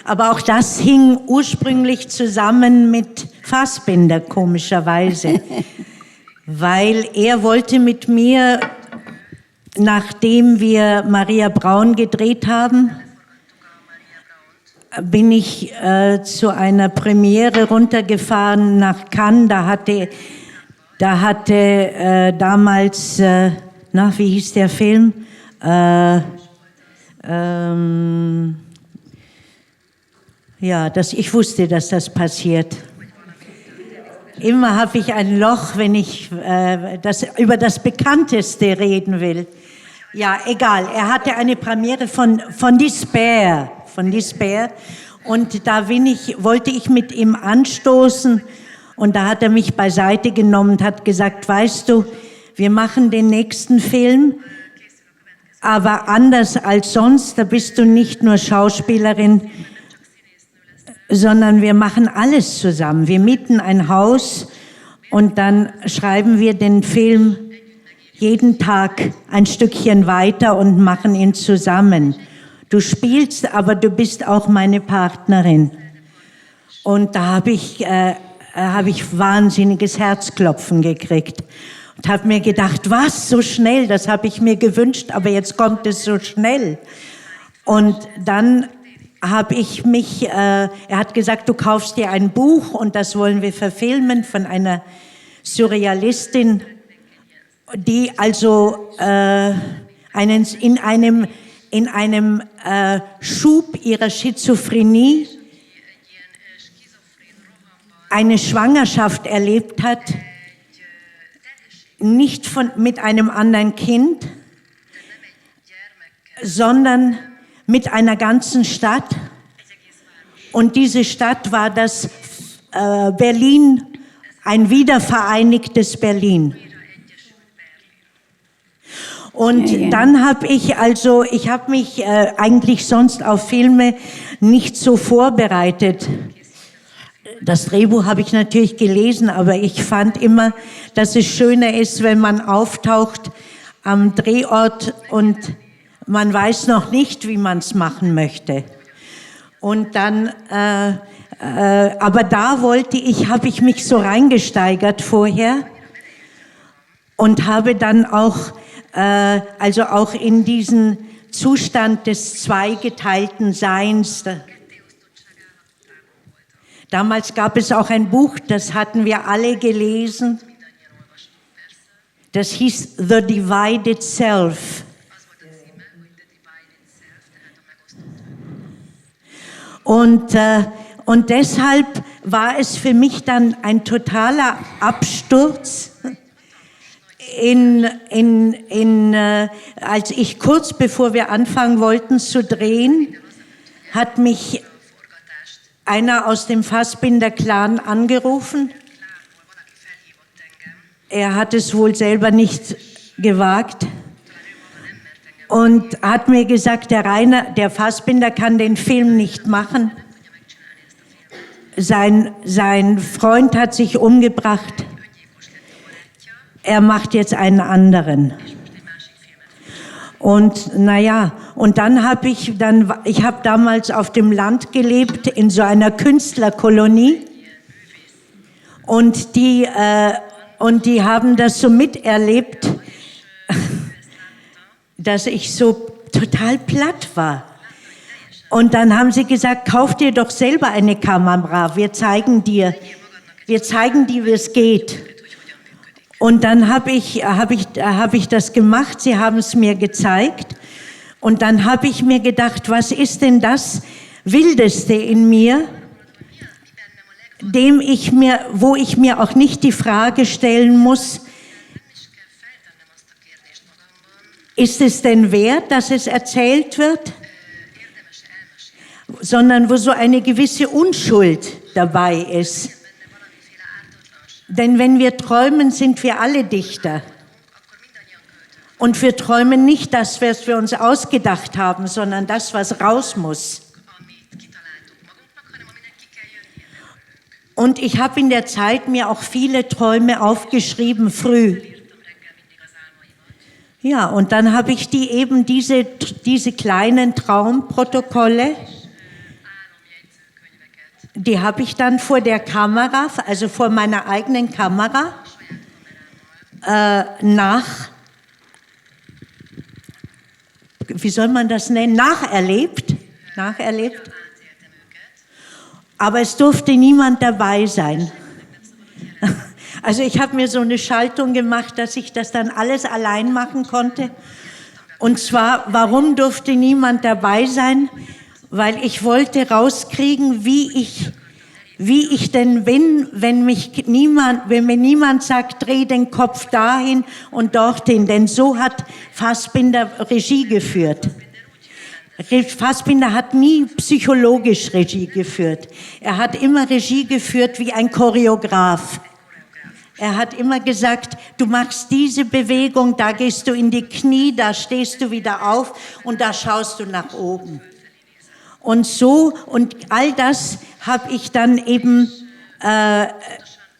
Aber auch das hing ursprünglich zusammen mit Fassbinder, komischerweise. Weil er wollte mit mir, nachdem wir Maria Braun gedreht haben, bin ich zu einer Premiere runtergefahren nach Cannes. Da hatte damals, wie hieß der Film? Ich wusste, dass das passiert. Immer habe ich ein Loch, wenn ich über das Bekannteste reden will. Ja, egal. Er hatte eine Premiere von Despair. Und da wollte ich mit ihm anstoßen. Und da hat er mich beiseite genommen und hat gesagt, weißt du, wir machen den nächsten Film, aber anders als sonst, da bist du nicht nur Schauspielerin, sondern wir machen alles zusammen. Wir mieten ein Haus und dann schreiben wir den Film jeden Tag ein Stückchen weiter und machen ihn zusammen. Du spielst, aber du bist auch meine Partnerin. Und da habe ich wahnsinniges Herzklopfen gekriegt und habe mir gedacht, was, so schnell, das habe ich mir gewünscht, aber jetzt kommt es so schnell. Und dann habe ich er hat gesagt, du kaufst dir ein Buch und das wollen wir verfilmen von einer Surrealistin, die also in einem Schub ihrer Schizophrenie eine Schwangerschaft erlebt hat, nicht mit einem anderen Kind, sondern mit einer ganzen Stadt. Und diese Stadt war das Berlin, ein wiedervereinigtes Berlin. Und dann habe ich mich eigentlich sonst auf Filme nicht so vorbereitet. Das Drehbuch habe ich natürlich gelesen, aber ich fand immer, dass es schöner ist, wenn man auftaucht am Drehort und man weiß noch nicht, wie man es machen möchte. Und dann, aber da habe ich mich so reingesteigert vorher und habe dann auch in diesen Zustand des zweigeteilten Seins. Damals gab es auch ein Buch, das hatten wir alle gelesen. Das hieß The Divided Self. Und deshalb war es für mich dann ein totaler Absturz, als ich kurz bevor wir anfangen wollten zu drehen, hat mich einer aus dem Fassbinder-Clan angerufen. Er hat es wohl selber nicht gewagt und hat mir gesagt, der Fassbinder kann den Film nicht machen. Sein Freund hat sich umgebracht. Er macht jetzt einen anderen. Und und dann ich habe damals auf dem Land gelebt, in so einer Künstlerkolonie. Und die haben das so miterlebt, dass ich so total platt war. Und dann haben sie gesagt, kauf dir doch selber eine Kamera, wir zeigen dir, wie es geht. Und dann hab ich das gemacht, sie haben es mir gezeigt. Und dann habe ich mir gedacht, was ist denn das Wildeste in mir, wo ich mir auch nicht die Frage stellen muss, ist es denn wert, dass es erzählt wird? Sondern wo so eine gewisse Unschuld dabei ist. Denn wenn wir träumen, sind wir alle Dichter. Und wir träumen nicht das, was wir uns ausgedacht haben, sondern das, was raus muss. Und ich habe in der Zeit mir auch viele Träume aufgeschrieben, früh. Ja, und dann habe ich diese kleinen Traumprotokolle, die habe ich dann vor der Kamera, also vor meiner eigenen Kamera, wie soll man das nennen, nacherlebt. Aber es durfte niemand dabei sein. Also ich habe mir so eine Schaltung gemacht, dass ich das dann alles allein machen konnte. Und zwar, warum durfte niemand dabei sein? Weil ich wollte rauskriegen, wie ich denn bin, wenn mir niemand sagt, dreh den Kopf dahin und dorthin. Denn so hat Fassbinder Regie geführt. Fassbinder hat nie psychologisch Regie geführt. Er hat immer Regie geführt wie ein Choreograf. Er hat immer gesagt, du machst diese Bewegung, da gehst du in die Knie, da stehst du wieder auf und da schaust du nach oben. Und so, und all das habe ich dann eben,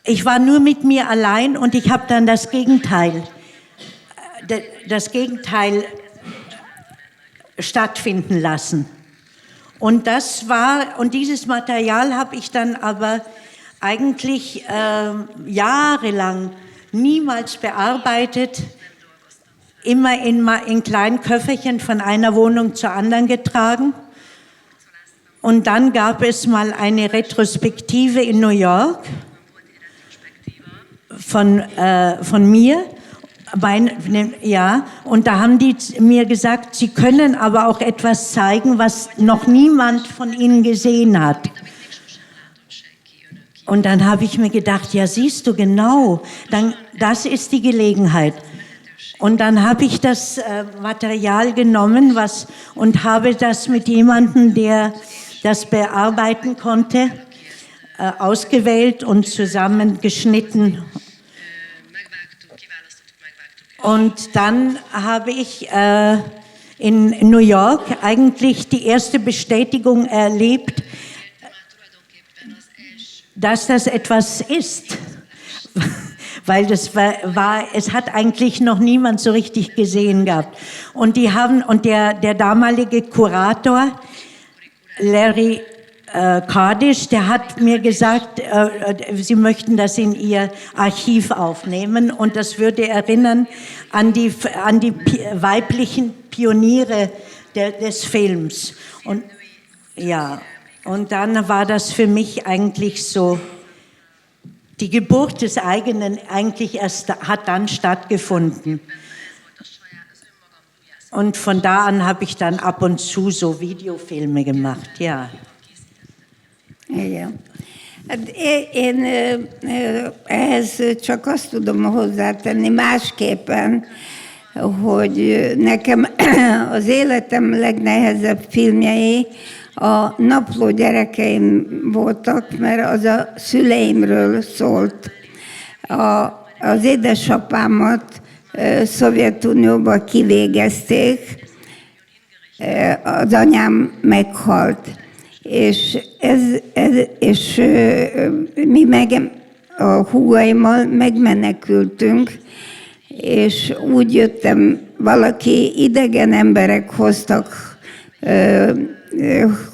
ich war nur mit mir allein und ich habe dann das Gegenteil stattfinden lassen. Und dieses Material habe ich dann aber eigentlich jahrelang niemals bearbeitet, immer in kleinen Köfferchen von einer Wohnung zur anderen getragen. Und dann gab es mal eine Retrospektive in New York von mir. Und da haben die mir gesagt, sie können aber auch etwas zeigen, was noch niemand von ihnen gesehen hat. Und dann habe ich mir gedacht, ja siehst du genau, das ist die Gelegenheit. Und dann habe ich das Material genommen und habe das mit jemandem, der das bearbeiten konnte, ausgewählt und zusammengeschnitten. Und dann habe ich in New York eigentlich die erste Bestätigung erlebt, dass das etwas ist. Weil es hat eigentlich noch niemand so richtig gesehen gehabt. Und der damalige Kurator, Larry Kardish, der hat mir gesagt, sie möchten das in ihr Archiv aufnehmen und das würde erinnern an die weiblichen Pioniere des Films. Und dann war das für mich eigentlich so, die Geburt des eigenen hat dann stattgefunden. Und von da an habe ich dann ab und zu so Videofilme gemacht, ja. Igen. Hát én ehhez csak azt tudom hozzátenni másképpen, hogy nekem az életem legnehezebb filmjei a napló gyerekeim voltak, mert az a szüleimről szólt. Az édesapámat Szovjetunióba kivégezték, az anyám meghalt. És mi a húgaimmal megmenekültünk, és úgy jöttem, valaki idegen emberek hoztak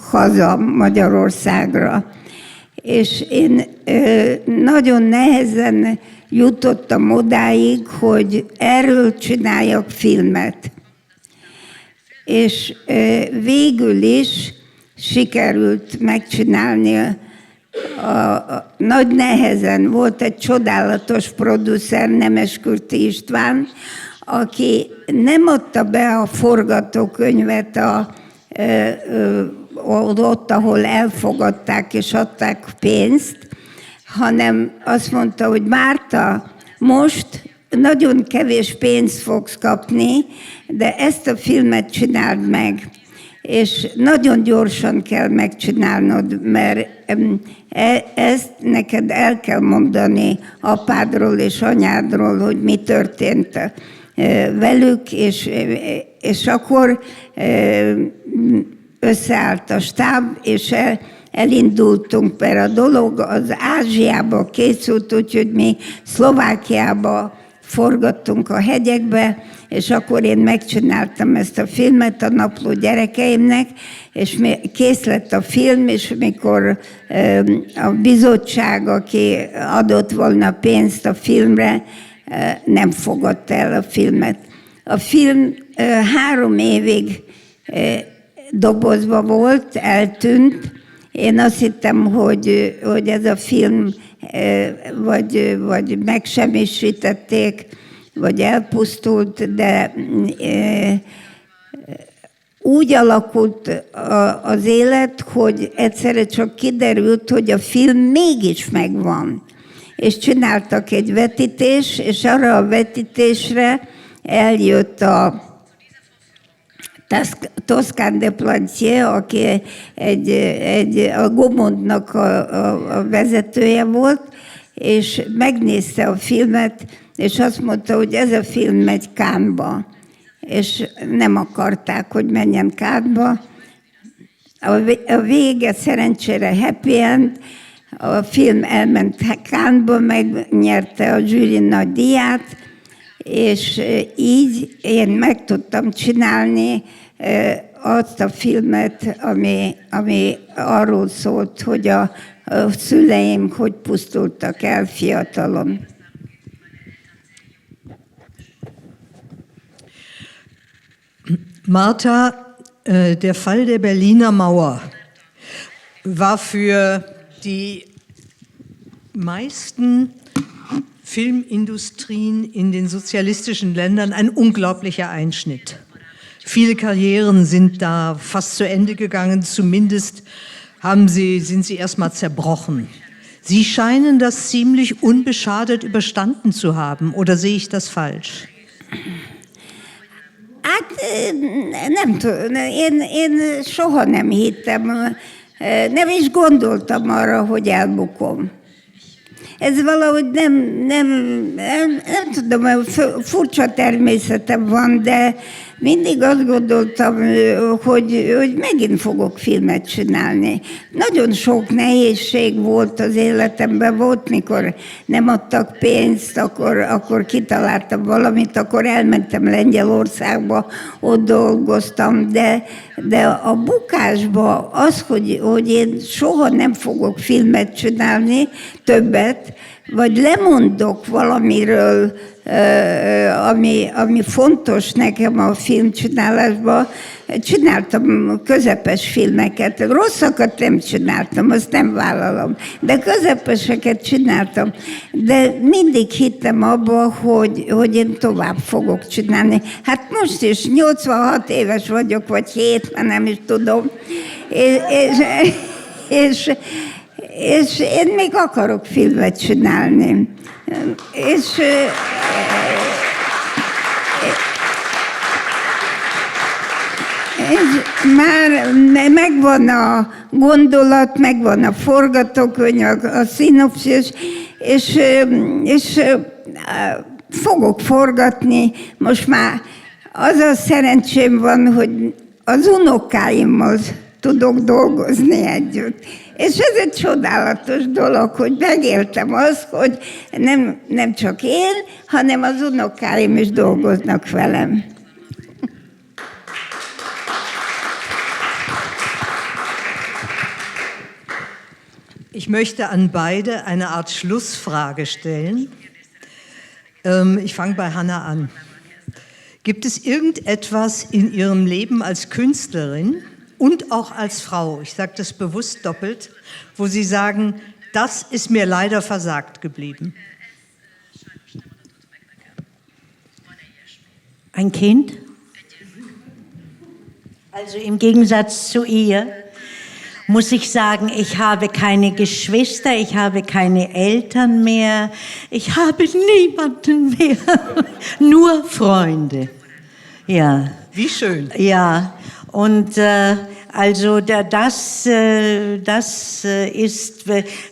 haza Magyarországra. És én nagyon nehezen jutottam odáig, hogy erről csináljak filmet. És végül is sikerült megcsinálni. Nagy nehezen volt egy csodálatos producer, Nemeskürti István, aki nem adta be a forgatókönyvet ott, ahol elfogadták és adták pénzt, hanem azt mondta, hogy Márta, most nagyon kevés pénzt fogsz kapni, de ezt a filmet csináld meg. És nagyon gyorsan kell megcsinálnod, mert ezt neked el kell mondani apádról és anyádról, hogy mi történt velük, és akkor összeállt a stáb, és elindultunk, mert a dolog az Ázsiába készült, úgyhogy mi Szlovákiába forgattunk a hegyekbe, és akkor én megcsináltam ezt a filmet a napló gyerekeimnek, és kész lett a film, és mikor a bizottság, aki adott volna pénzt a filmre, nem fogadta el a filmet. A film 3 évig dobozba volt, eltűnt. Én azt hittem, hogy ez a film vagy megsemmisítették, vagy elpusztult, de úgy alakult az élet, hogy egyszerre csak kiderült, hogy a film mégis megvan. És csináltak egy vetítést, és arra a vetítésre eljött a Toscane de Plantier, aki a Gaumondnak a vezetője volt, és megnézte a filmet, és azt mondta, hogy ez a film megy Cannes-ba. És nem akarták, hogy menjen Cannes-ba. A vége szerencsére happy end, a film elment Cannes-ba, megnyerte a zsűri nagy díját, és így én meg tudtam csinálni azt a filmet, ami arról szólt, hogy a szüleim hogy pusztultak el fiatalon. Martha, der Fall der Berliner Mauer war für die meisten Filmindustrien in den sozialistischen Ländern ein unglaublicher Einschnitt. Viele Karrieren sind da fast zu Ende gegangen, zumindest sind sie erstmal zerbrochen. Sie scheinen das ziemlich unbeschadet überstanden zu haben, oder sehe ich das falsch? Hát nem tudom, én soha nem hittem, nem is gondoltam arra, hogy elbukom. Ez valahogy nem tudom, furcsa természetem van, de mindig azt gondoltam, hogy megint fogok filmet csinálni. Nagyon sok nehézség volt az életemben, volt, mikor nem adtak pénzt, akkor kitaláltam valamit, akkor elmentem Lengyelországba, ott dolgoztam, de a bukásba az, hogy én soha nem fogok filmet csinálni, többet, vagy lemondok valamiről, ami fontos nekem a filmcsinálásban. Csináltam közepes filmeket, rosszakat nem csináltam, azt nem vállalom, de közepeseket csináltam. De mindig hittem abba, hogy én tovább fogok csinálni. Hát most is 86 éves vagyok, vagy 7, már nem is tudom. És én még akarok filmet csinálni. És már megvan a gondolat, megvan a forgatókönyv, a szinopszis, és fogok forgatni. Most már az a szerencsém van, hogy az unokáimmal tudok dolgozni együtt. És ez egy csodálatos dolog, hogy megéltem azt, hogy nem csak én, hanem az unokáim is dolgoznak velem. Ich möchte an beide eine Art Schlussfrage stellen. Ich fange bei Hanna an. Gibt es irgendetwas in Ihrem Leben als Künstlerin und auch als Frau, ich sage das bewusst doppelt, wo Sie sagen, das ist mir leider versagt geblieben? Ein Kind? Also im Gegensatz zu ihr muss ich sagen, ich habe keine Geschwister, ich habe keine Eltern mehr, ich habe niemanden mehr, nur Freunde. Ja. Wie schön. Ja, und also das ist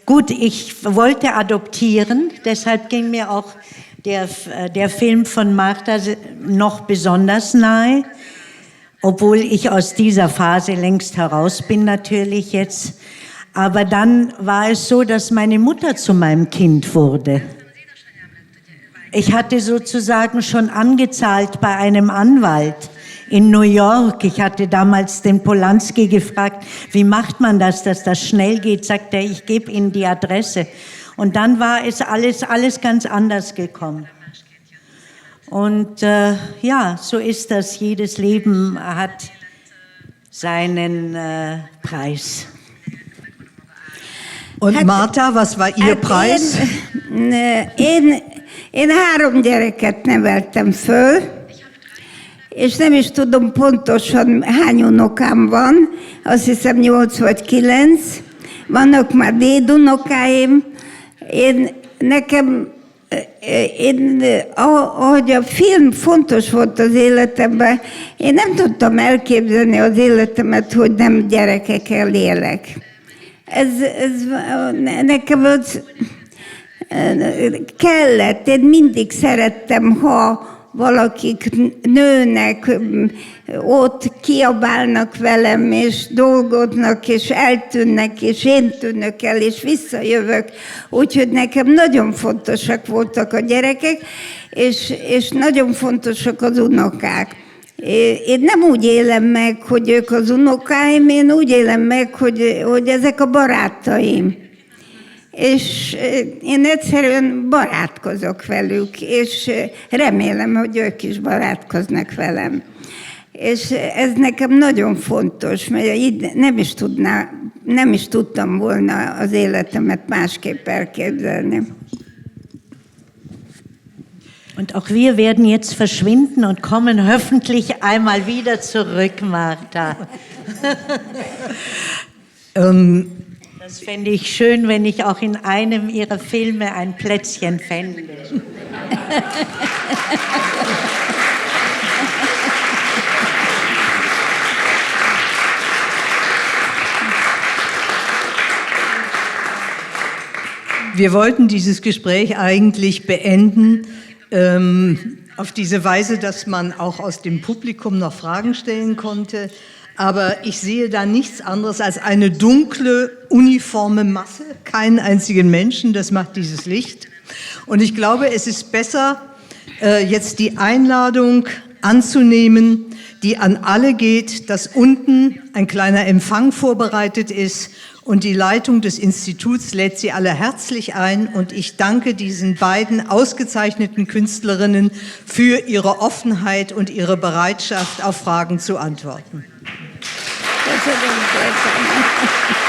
gut. Ich wollte adoptieren, deshalb ging mir auch der Film von Martha noch besonders nahe, obwohl ich aus dieser Phase längst heraus bin natürlich jetzt. Aber dann war es so, dass meine Mutter zu meinem Kind wurde. Ich hatte sozusagen schon angezahlt bei einem Anwalt in New York. Ich hatte damals den Polanski gefragt, wie macht man das, dass das schnell geht? Sagt er, ich gebe Ihnen die Adresse. Und dann war es alles ganz anders gekommen. Und ja, so ist das. Jedes Leben hat seinen Preis. Und Martha, was war Ihr Preis? Én 3 gyereket neveltem föl, és nem is tudom pontosan hány unokám van, azt hiszem 8 vagy 9. Vannak már dédunokáim. Ahogy a film fontos volt az életemben, én nem tudtam elképzelni az életemet, hogy nem gyerekekkel élek. Nekem az kellett, én mindig szerettem, ha valakik nőnek, ott kiabálnak velem, és dolgoznak, és eltűnnek, és én tűnök el, és visszajövök. Úgyhogy nekem nagyon fontosak voltak a gyerekek, és nagyon fontosak az unokák. Én nem úgy élem meg, hogy ők az unokáim, én úgy élem meg, hogy ezek a barátaim. És én egyszerűen barátkozok velük, és remélem, hogy ők is barátkoznak velem. És ez nekem nagyon fontos, mert így nem is tudtam volna az életemet másképp elképzelni. Und auch wir werden jetzt verschwinden und kommen hoffentlich einmal wieder zurück, Martha. Das fände ich schön, wenn ich auch in einem Ihrer Filme ein Plätzchen fände. Wir wollten dieses Gespräch eigentlich beenden auf diese Weise, dass man auch aus dem Publikum noch Fragen stellen konnte. Aber ich sehe da nichts anderes als eine dunkle, uniforme Masse, keinen einzigen Menschen, das macht dieses Licht. Und ich glaube, es ist besser, jetzt die Einladung anzunehmen, die an alle geht, dass unten ein kleiner Empfang vorbereitet ist und die Leitung des Instituts lädt Sie alle herzlich ein und ich danke diesen beiden ausgezeichneten Künstlerinnen für ihre Offenheit und ihre Bereitschaft, auf Fragen zu antworten. Köszönöm szépen.